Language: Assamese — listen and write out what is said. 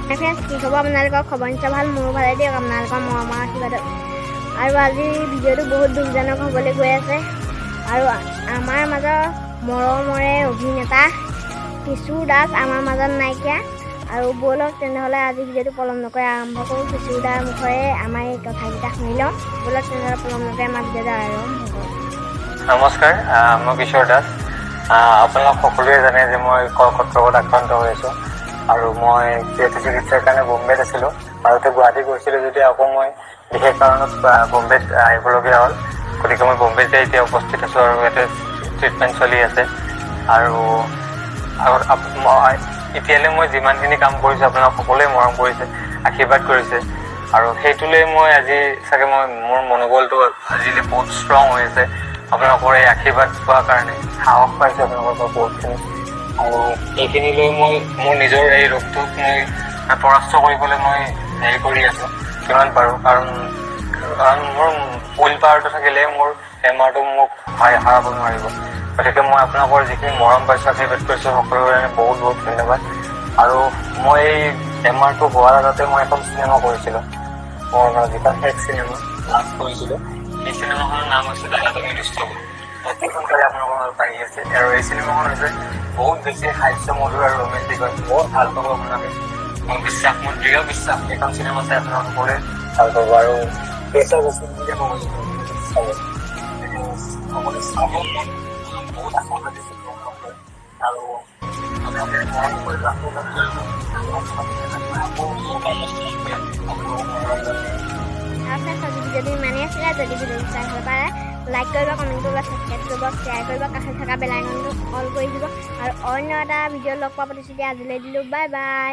ফ্ৰেণ্ডছ, কি খবৰ আপোনালোকৰ? খবৰ নিশ্চয় ভাল, মোৰো ভালে দিয়ক আপোনালোকৰ মৰমৰ আশীৰ্বাদত। আৰু আজি ভিডিঅ'টো বহুত দুখজনক হ'বলৈ গৈ আছে। আৰু আমাৰ মাজৰ মৰমৰে অভিনেতা কিশোৰ দাস আমাৰ মাজত নাইকিয়া। আৰু ব'লক তেনেহ'লে আজি ভিডিঅ'টো পলম নকৰি আৰম্ভ কৰোঁ। কিশোৰ দাৰ মুখৰে আমাৰ এই কথাকেইটা শুনি লওঁ। ব'লক তেনেহ'লে পলম নকৰি আমাৰ ভিডিঅ'টো আৰম্ভ কৰোঁ। নমস্কাৰ, মই কিশোৰ দাস। আপোনালোক সকলোৱে জানে যে মই কৰ্কট ৰোগত আক্ৰান্ত হৈ আছোঁ আৰু মই চিকিৎসাৰ কাৰণে বম্বেত আছিলোঁ। আগতে গুৱাহাটী গৈছিলোঁ যদি আকৌ মই বিশেষ কাৰণত বম্বেত আহিবলগীয়া হ'ল। গতিকে মই বম্বেতে এতিয়া উপস্থিত আছোঁ আৰু ইয়াতে ট্ৰিটমেণ্ট চলি আছে। আৰু এতিয়ালৈ মই যিমানখিনি কাম কৰিছোঁ আপোনালোক সকলোৱে মৰম কৰিছে, আশীৰ্বাদ কৰিছে। আৰু সেইটোলৈ মই আজি চাগে মোৰ মনোবলটো আজিলৈ বহুত ষ্ট্ৰং হৈ আছে। আপোনালোকৰ এই আশীৰ্বাদ পোৱাৰ কাৰণে সাহস পাইছোঁ আপোনালোকৰ পৰা বহুতখিনি। আৰু এইখিনি লৈ মই মোৰ নিজৰ এই ৰোগটোক মই পৰাস্ত কৰিবলৈ মই হেৰি কৰি আছোঁ যিমান পাৰোঁ। কাৰণ মোৰ উইল পাৱাৰটো থাকিলে মোৰ বেমাৰটো মোক হাৰাব নোৱাৰিব। গতিকে মই আপোনালোকৰ যিখিনি মৰম পাইছোঁ, আশীৰ্বাদ কৰিছোঁ, সকলোৰে কাৰণে বহুত বহুত ধন্যবাদ। আৰু মই এই বেমাৰটো হোৱাৰ আগতে মই এখন চিনেমা কৰিছিলোঁ, মোৰ যিখন শেষ চিনেমা লাভ কৰিছিলোঁ। এই চিনেমাখনৰ নাম হৈছে দাদা তুমি দুষ্ট। অতি সোনকালে আপোনালোকৰ পাই আছে। আৰু এই চিনেমাখন হৈছে বহুত বেছি হাস্যমধুৰ আৰু ৰোমেণ্টিক হয়। বহুত ভাল পাব আপোনালোকে, মোৰ বিশ্বাস, মোৰ দৃঢ় বিশ্বাস। এইখন চিনেমা চাই আপোনালোকে সকলোৱে ভাল পাব। আৰু পেচা বস্তু বুলি ক'ব চাব, সকলোৱে চাব। বহুত আশীৰ্বাদ দিছোঁ আপোনালোকে। আৰু আপোনালোকে মৰম কৰিব, আশীৰ্বাদ কৰিব। আৰু ফ্ৰেণ্ডছ, আজি ভিডিঅ'টো ইমানেই আছিলে। যদি ভিডিঅ'টো চাই ভাল পায় লাইক কৰিব, কমেণ্ট কৰিব, ছাবস্ক্ৰাইব কৰিব, শ্বেয়াৰ কৰিব, কাষত থকা বেল আইকনটো অল কৰি দিব। আৰু অন্য এটা ভিডিঅ' লগ পোৱা প্ৰতিশ্ৰুতি আজিলৈ দিলোঁ। Bye bye.